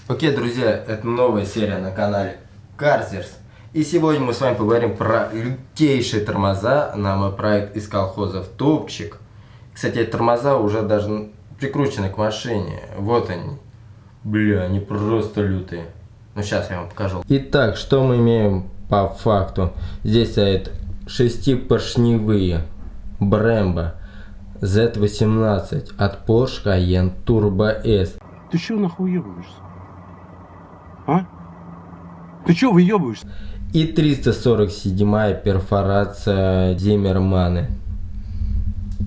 Окей, друзья, это новая серия на канале Карзерс. И сегодня мы с вами поговорим про лютейшие тормоза на мой проект из колхозов Топчик. Кстати, эти тормоза уже даже прикручены к машине. Вот они. Бля, они просто лютые. Ну, сейчас я вам покажу. Итак, что мы имеем по факту? Здесь стоят шестипоршневые Brembo Z18 от Porsche Cayenne Turbo S. Ты чё нахуй ебаешься? А? Ты чё выебываешься? И 347-я перфорация Зиммерманы.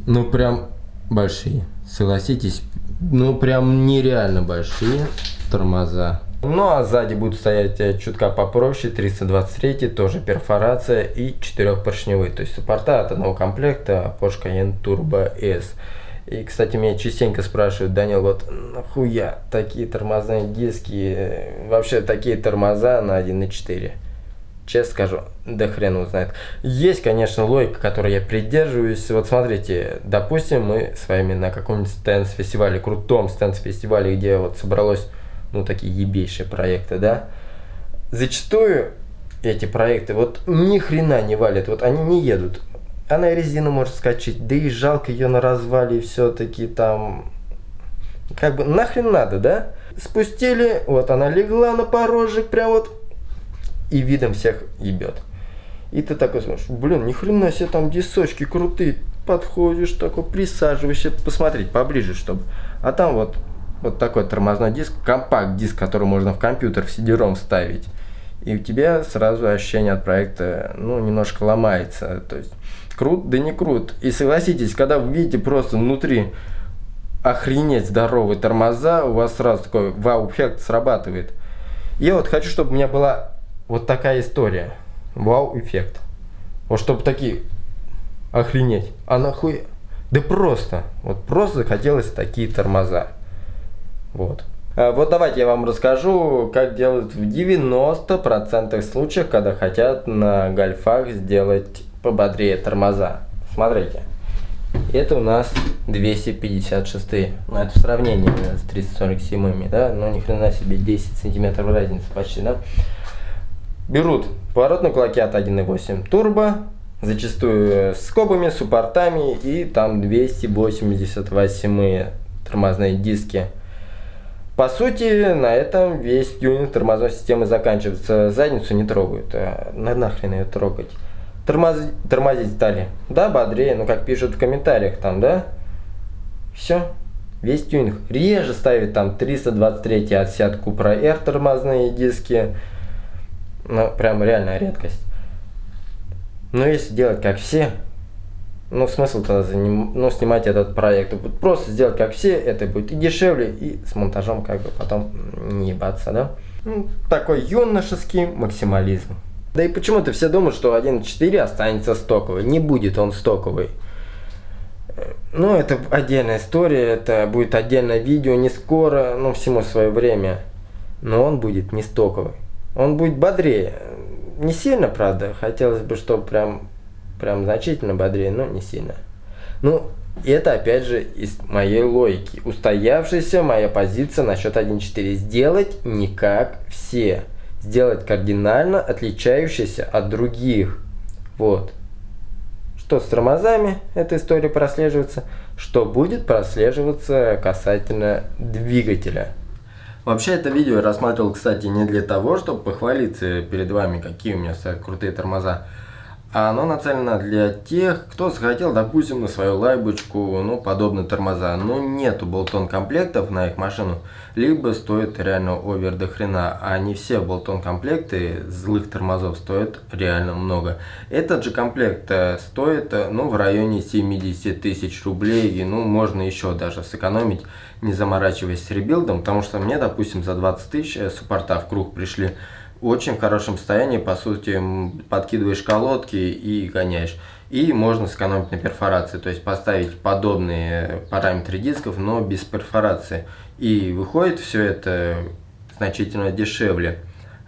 Ну прям большие, согласитесь. Ну прям нереально большие тормоза. Ну а сзади будут стоять чутка попроще, 323, тоже перфорация и 4-поршневой. То есть суппорта от одного комплекта Porsche Cayenne Turbo S. И, кстати, меня частенько спрашивают: Данил, вот нахуя такие тормозные диски, вообще такие тормоза на 1.4? Честно скажу, да хрен узнает. Есть, конечно, логика, которой я придерживаюсь. Вот смотрите, допустим, мы с вами на каком-нибудь стенс-фестивале, крутом стенс-фестивале, где вот собралось, ну, такие ебейшие проекты, да? Зачастую эти проекты вот ни хрена не валят, вот они не едут. Она и резину может скачать, да и жалко ее на развале все-таки там. Как бы нахрен надо, да? Спустили, вот она легла на порожек, прям вот, и видом всех ебет. И ты такой смотришь: блин, ни хрена себе, там дисочки крутые. Подходишь, такой присаживаешься, посмотреть поближе, чтобы. А там вот такой тормозной диск, компакт-диск, который можно в компьютер в CD-ROM вставить. И у тебя сразу ощущение от проекта, ну, немножко ломается. То есть крут, да не крут. И согласитесь, когда вы видите просто внутри охренеть здоровые тормоза, у вас сразу такой вау-эффект срабатывает. Я вот хочу, чтобы у меня была вот такая история. Вау-эффект. Вот чтобы такие охренеть. А нахуй? Да просто. Вот просто захотелось такие тормоза. Вот. Вот давайте я вам расскажу, как делают в 90% случаев, когда хотят на гольфах сделать пободрее тормоза. Смотрите. Это у нас 256. Ну, это в сравнении с 347, да? Ну, ни хрена себе, 10 сантиметров разницы почти, да? Берут поворотные кулаки от 1.8 турбо, зачастую с скобами, суппортами, и там 288 тормозные диски. По сути, на этом весь тюнинг тормозной системы заканчивается. Задницу не трогают. Нахрен ее трогать. Тормозить стали. Да, бодрее, ну как пишут в комментариях там, да? Все. Весь тюнинг. Реже ставит там 323 от Seat Cupra R тормозные диски. Ну, прям реальная редкость. Но если делать как все, ну, смысл тогда снимать этот проект. Просто сделать как все, это будет и дешевле, и с монтажом как бы потом не ебаться, да? Ну, такой юношеский максимализм. Да и почему-то все думают, что 1.4 останется стоковый. Не будет он стоковый. Ну, это отдельная история, это будет отдельное видео, не скоро, ну, всему свое время. Но он будет не стоковый. Он будет бодрее. Не сильно, правда, хотелось бы, чтобы прям значительно бодрее, но не сильно. Ну, это опять же из моей логики. Устоявшаяся моя позиция насчет 1.4. Сделать не как все. Сделать кардинально отличающийся от других. Вот. Что с тормозами эта история прослеживается, что будет прослеживаться касательно двигателя. Вообще это видео я рассматривал, кстати, не для того, чтобы похвалиться перед вами, какие у меня стоят крутые тормоза. А оно нацелено для тех, кто захотел, допустим, на свою лайбочку, ну, подобные тормоза. Но нету болтон комплектов на их машину, либо стоит реально овер до хрена. А не все болтон комплекты злых тормозов стоят реально много. Этот же комплект стоит, ну, в районе 70 тысяч рублей. И, ну, можно еще даже сэкономить, не заморачиваясь с ребилдом. Потому что мне, допустим, за 20 тысяч суппорта в круг пришли в очень хорошем состоянии, по сути, подкидываешь колодки и гоняешь. И можно сэкономить на перфорации, то есть поставить подобные параметры дисков, но без перфорации. И выходит все это значительно дешевле.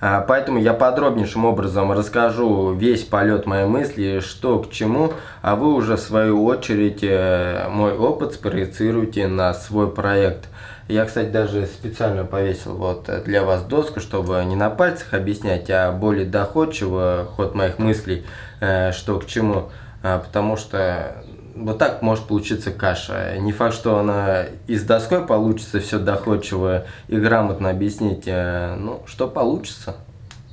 Поэтому я подробнейшим образом расскажу весь полет моей мысли, что к чему, а вы уже в свою очередь мой опыт спроецируйте на свой проект. Я, кстати, даже специально повесил вот для вас доску, чтобы не на пальцах объяснять, а более доходчиво ход моих мыслей, что к чему. Потому что вот так может получиться каша. Не факт, что она и с доской получится все доходчиво и грамотно объяснить, ну, что получится.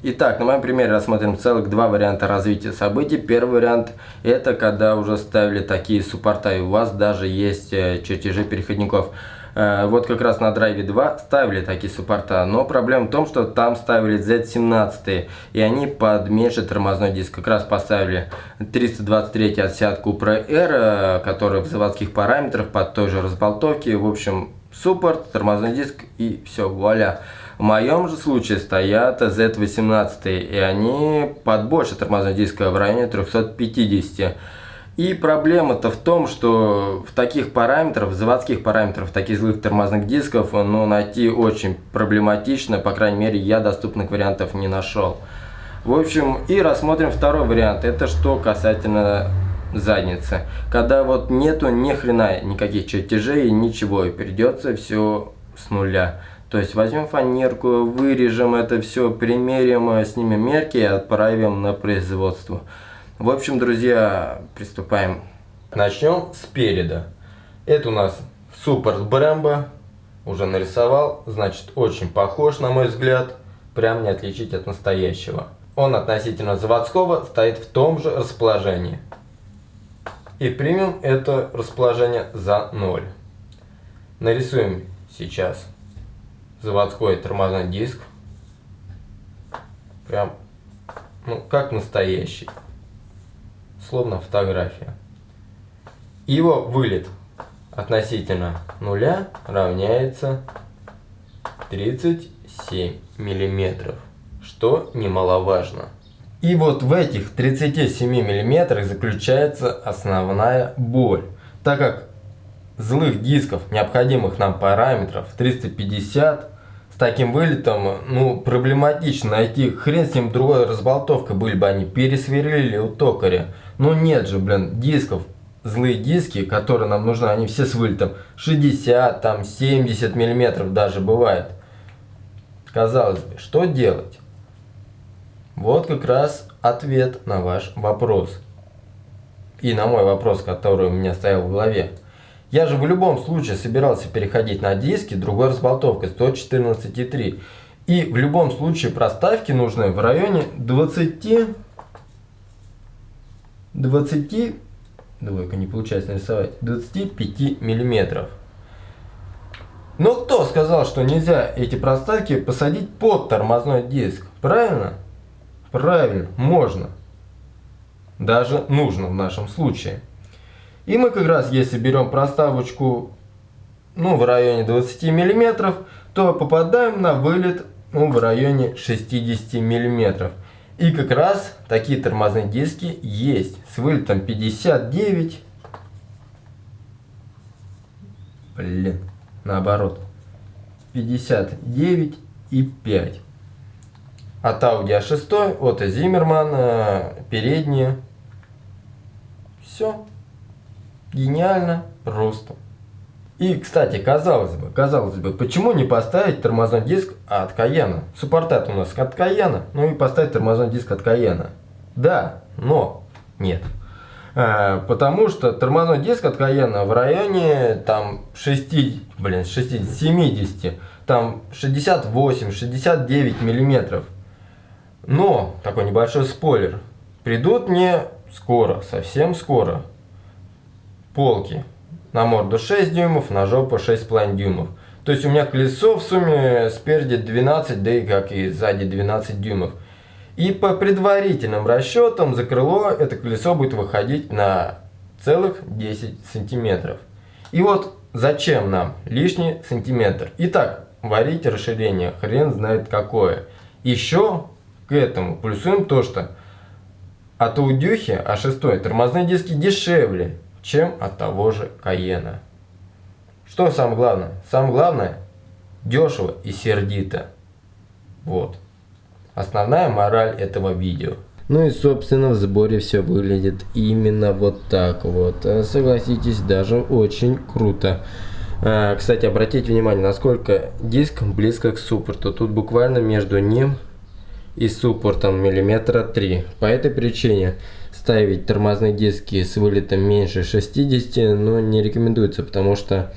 Итак, на моем примере рассмотрим целых два варианта развития событий. Первый вариант – это когда уже ставили такие суппорта, и у вас даже есть чертежи переходников. Вот как раз на драйве 2 ставили такие суппорта, но проблема в том, что там ставили Z17, и они под меньший тормозной диск. Как раз поставили 323 от Seat Cupra R, который в заводских параметрах под той же разболтовке. В общем, суппорт, тормозной диск и все, вуаля. В моем же случае стоят Z18, и они под больше тормозной диск в районе 350. И проблема-то в том, что в таких параметрах, в заводских параметрах, таких злых тормозных дисков, ну, найти очень проблематично, по крайней мере, я доступных вариантов не нашел. В общем, и рассмотрим второй вариант, это что касательно задницы. Когда вот нету ни хрена никаких чертежей, ничего, и придется все с нуля. То есть возьмем фанерку, вырежем это все, примерим, снимем мерки и отправим на производство. В общем, друзья, приступаем. Начнем спереди. Это у нас суппорт Brembo. Уже нарисовал, значит, очень похож, на мой взгляд. Прям не отличить от настоящего. Он относительно заводского стоит в том же расположении. И примем это расположение за 0. Нарисуем сейчас заводской тормозной диск. Прям, ну, как настоящий. Словно фотография. Его вылет относительно нуля равняется 37 миллиметров, что немаловажно. И вот в этих 37 миллиметрах заключается основная боль, так как злых дисков, необходимых нам параметров 350, с таким вылетом, ну, проблематично найти. Хрен с ним, другой разболтовкой были бы, они пересверлили у токаря. Но нет же, блин, дисков, злые диски, которые нам нужны, они все с вылетом 60, там 70 миллиметров даже бывает. Казалось бы, что делать? Вот как раз ответ на ваш вопрос. И на мой вопрос, который у меня стоял в голове. Я же в любом случае собирался переходить на диски другой разболтовкой 114,3. И в любом случае проставки нужны в районе 20, двойка не получается нарисовать, 25 миллиметров. Но кто сказал, что нельзя эти проставки посадить под тормозной диск? Правильно? Правильно, можно. Даже нужно в нашем случае. И мы как раз, если берем проставочку, ну, в районе 20 миллиметров, то попадаем на вылет, ну, в районе 60 миллиметров. И как раз такие тормозные диски есть с вылетом 59. Блин, наоборот. 59,5. От Audi A6, от Zimmermann, передние. Все. Гениально, просто. И, кстати, казалось бы, почему не поставить тормозной диск от Cayenne? Суппортат у нас от Cayenne, ну и поставить тормозной диск от Cayenne. Да, но нет. Потому что тормозной диск от Cayenne в районе там 70, там 68-69 миллиметров. Но, такой небольшой спойлер, придут мне скоро, совсем скоро, полки на морду 6 дюймов, на жопу 6,5 дюймов. То есть у меня колесо в сумме спереди 12, да и как и сзади 12 дюймов. И по предварительным расчетам за крыло это колесо будет выходить на целых 10 сантиметров. И вот зачем нам лишний сантиметр? Итак, варите расширение, хрен знает какое. Еще к этому плюсуем то, что от Audi A6 тормозные диски дешевле, чем от того же Cayenne. Что самое главное? Самое главное, дешево и сердито. Вот. Основная мораль этого видео. Ну и, собственно, в сборе все выглядит именно вот так вот. Согласитесь, даже очень круто. Кстати, обратите внимание, насколько диск близко к суппорту. Тут буквально между ним и суппортом миллиметра 3. По этой причине ставить тормозные диски с вылетом меньше 60, но не рекомендуется, потому что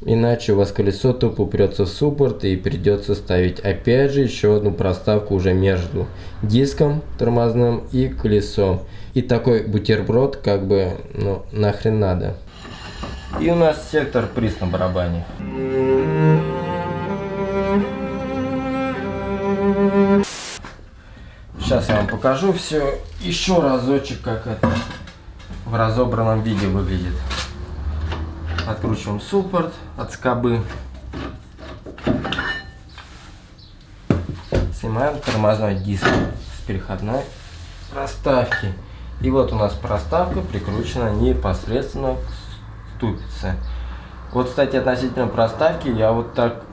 иначе у вас колесо тупо упрется в суппорт и придется ставить опять же еще одну проставку уже между диском тормозным и колесом. И такой бутерброд как бы, ну, нахрен надо. И у нас сектор приз на барабане. Сейчас я вам покажу все еще разочек, как это в разобранном виде выглядит. Откручиваем суппорт от скобы. Снимаем тормозной диск с переходной проставки. И вот у нас проставка прикручена непосредственно к ступице. Вот, кстати, относительно проставки я вот так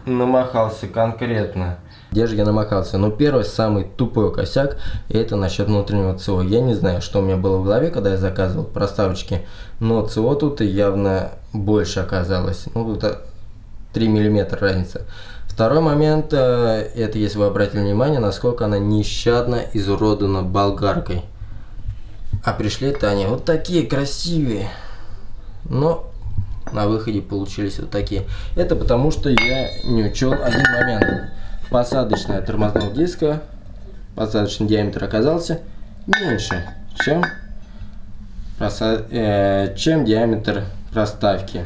намахался конкретно. Где же я намахался? Ну, первый, самый тупой косяк, это насчет внутреннего ЦО. Я не знаю, что у меня было в голове, когда я заказывал проставочки, но ЦО тут явно больше оказалось. Ну, тут 3 мм разница. Второй момент, это если вы обратили внимание, насколько она нещадно изуродана болгаркой. А пришли-то они вот такие красивые, но на выходе получились вот такие. Это потому, что я не учел один момент. Посадочная тормозного диска, посадочный диаметр оказался меньше, чем диаметр проставки.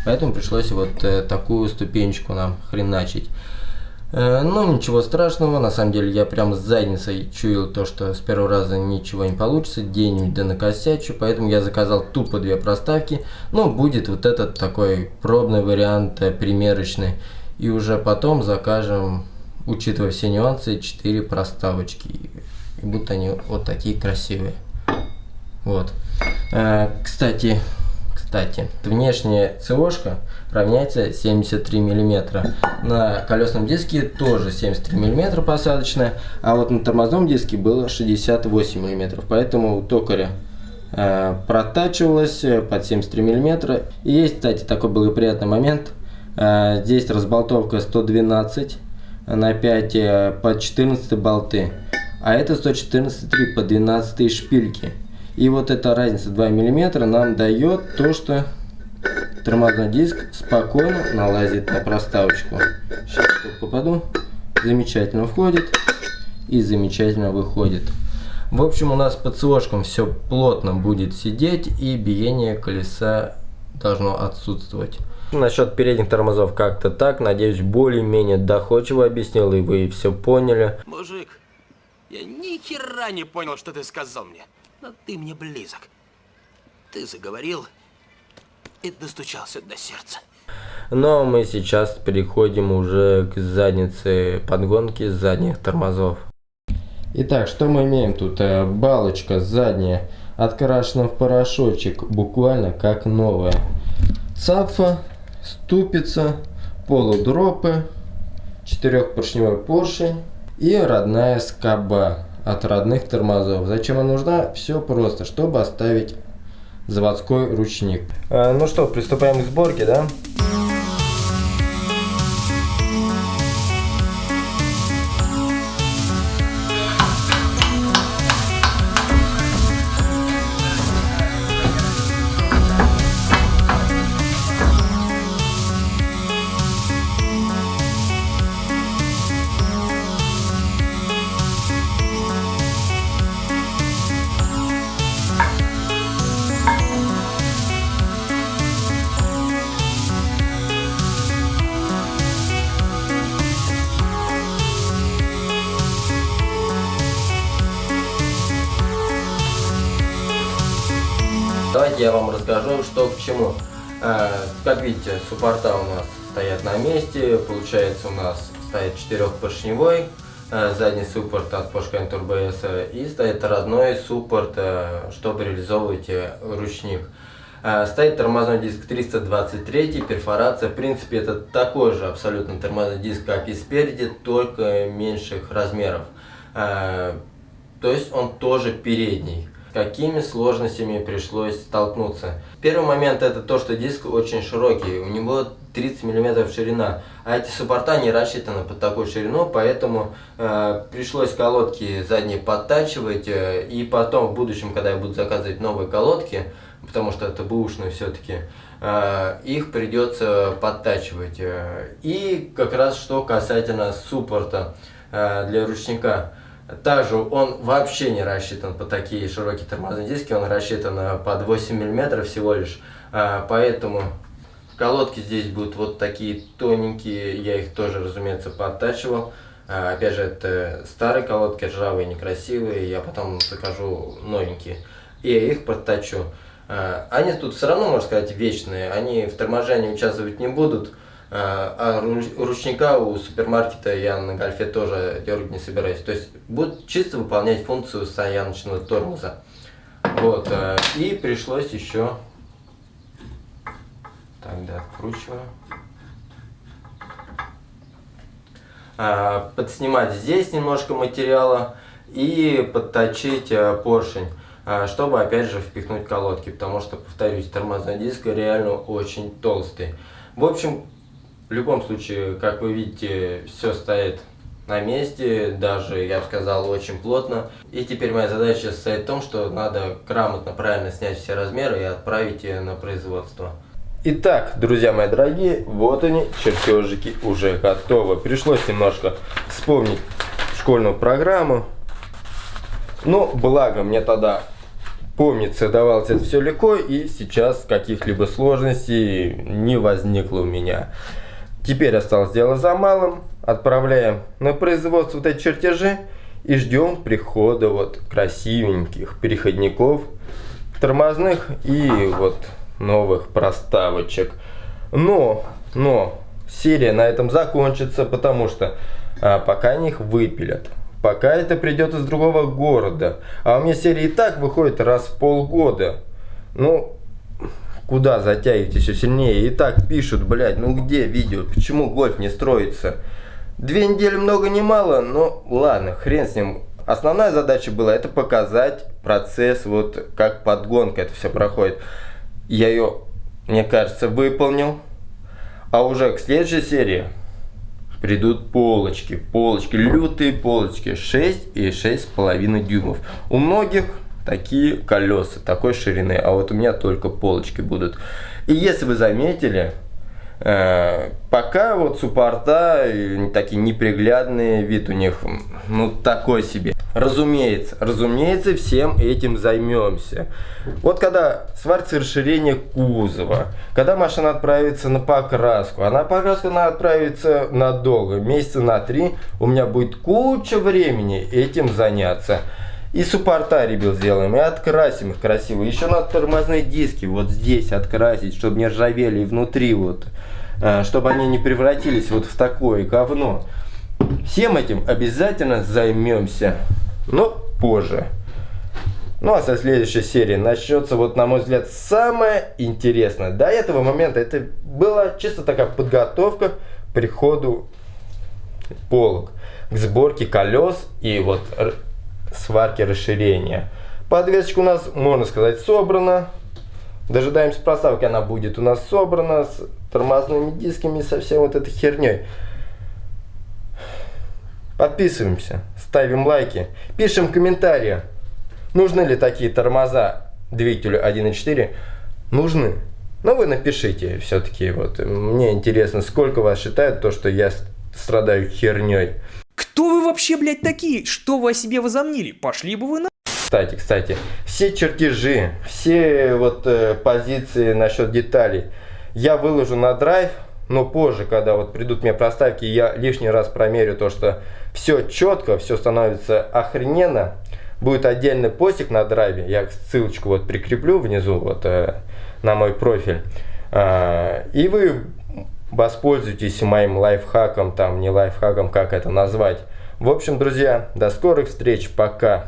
Поэтому пришлось вот такую ступенечку нам хреначить. Ну, ничего страшного, на самом деле я прям с задницей чуял то, что с первого раза ничего не получится, где-нибудь да накосячу, поэтому я заказал тупо 2 проставки. Ну, будет вот этот такой пробный вариант, примерочный, и уже потом закажем, учитывая все нюансы, 4 проставочки, и будут они вот такие красивые. Вот. Кстати, внешняя ЦОшка равняется 73 мм. На колесном диске тоже 73 мм посадочная, а вот на тормозном диске было 68 мм. Поэтому у токаря протачивалось под 73 мм. И есть, кстати, такой благоприятный момент. Здесь разболтовка 112 на 5 под 14 болты, а это 114,3 по 12 шпильки. И вот эта разница 2 мм нам дает то, что тормозной диск спокойно налазит на проставочку. Сейчас попаду. Замечательно входит и замечательно выходит. В общем, у нас под ЦОшком все плотно будет сидеть, и биение колеса должно отсутствовать. Насчет передних тормозов как-то так. Надеюсь, более-менее доходчиво объяснил, и вы все поняли. Мужик, я ни хера не понял, что ты сказал мне. Но ты мне близок. Ты заговорил и достучался до сердца. Но мы сейчас переходим уже к заднице подгонки задних тормозов. Итак, что мы имеем тут? Балочка задняя открашена в порошочек, буквально как новая. Цапфа, ступица, полудропы, 4-поршневой поршень и родная скоба от родных тормозов. Зачем она нужна? Все просто, чтобы оставить заводской ручник. Ну что, приступаем к сборке, да? Давайте я вам расскажу, что к чему. Как видите, суппорта у нас стоят на месте. Получается, у нас стоит 4-поршневой задний суппорт от Porsche Turbo S и стоит родной суппорт, чтобы реализовывать ручник. Стоит тормозной диск 323, перфорация. В принципе, это такой же абсолютно тормозной диск, как и спереди, только меньших размеров. То есть он тоже передний. какими сложностями пришлось столкнуться. Первый момент это то, что диск очень широкий, у него 30 мм ширина, а эти суппорта не рассчитаны под такую ширину, поэтому пришлось колодки задние подтачивать, и потом в будущем, когда я буду заказывать новые колодки, потому что это бэушные все-таки, их придется подтачивать. И как раз что касательно суппорта для ручника. Также он вообще не рассчитан под такие широкие тормозные диски, он рассчитан под 8 мм всего лишь, поэтому колодки здесь будут вот такие тоненькие, я их тоже, разумеется, подтачивал. Опять же, это старые колодки, ржавые, некрасивые, я потом закажу новенькие и их подточу. Они тут все равно, можно сказать, вечные, они в торможении участвовать не будут. А ручника у супермаркета я на гольфе тоже дергать не собираюсь. То есть будут чисто выполнять функцию стояночного тормоза. Вот. И пришлось еще... Тогда откручиваю. Подснимать здесь немножко материала и подточить поршень, чтобы опять же впихнуть колодки. Потому что, повторюсь, тормозной диск реально очень толстый. В общем, в любом случае, как вы видите, все стоит на месте, даже, я бы сказал, очень плотно. И теперь моя задача состоит в том, что надо грамотно, правильно снять все размеры и отправить на производство. Итак, друзья мои дорогие, вот они, чертежики уже готовы. Пришлось немножко вспомнить школьную программу. Но благо мне тогда, помнится, давалось это все легко, и сейчас каких-либо сложностей не возникло у меня. Теперь осталось дело за малым. Отправляем на производство вот эти чертежи и ждем прихода вот красивеньких переходников тормозных и вот новых проставочек. Но серия на этом закончится, потому что пока они их выпилят, пока это придет из другого города, а у меня серия и так выходит раз в полгода. Ну, куда затягиваете все сильнее? И так пишут, блядь, ну где видео? Почему гольф не строится? 2 недели много не мало, но ладно, хрен с ним. Основная задача была это показать процесс, вот как подгонка это все проходит. Я ее, мне кажется, выполнил. А уже к следующей серии придут полочки, лютые полочки 6 и 6,5 дюймов. У многих такие колеса такой ширины, а вот у меня только полочки будут. И если вы заметили, пока вот суппорта такие неприглядные, вид у них ну такой себе. Разумеется, всем этим займемся. Вот когда сварится расширение кузова, когда машина отправится на покраску, а на покраску она отправится надолго, месяца на 3, у меня будет куча времени этим заняться. И суппорта ребят сделаем, и открасим их красиво. Еще надо тормозные диски вот здесь открасить, чтобы не ржавели и внутри вот, чтобы они не превратились вот в такое говно. Всем этим обязательно займемся, но позже. Ну а со следующей серии начнется, вот на мой взгляд, самое интересное. До этого момента это была чисто такая подготовка к приходу полок, к сборке колес и вот сварки расширения. Подвесочка у нас, можно сказать, собрана. Дожидаемся проставки, она будет у нас собрана с тормозными дисками, со всей вот этой херней. Подписываемся, ставим лайки, пишем комментарии, нужны ли такие тормоза двигателю 1.4. Нужны. Но вы напишите все-таки, вот мне интересно, сколько вас считают то, что я страдаю херней. Кто вы вообще, блядь, такие? Что вы о себе возомнили? Пошли бы вы на... Кстати, все чертежи, все вот позиции насчет деталей я выложу на драйв, но позже, когда вот придут мне проставки, я лишний раз промерю то, что все четко, все становится охрененно. Будет отдельный постик на драйве, я ссылочку вот прикреплю внизу вот на мой профиль, и вы воспользуйтесь моим лайфхаком, там не лайфхаком, как это назвать. В общем, друзья, до скорых встреч, пока.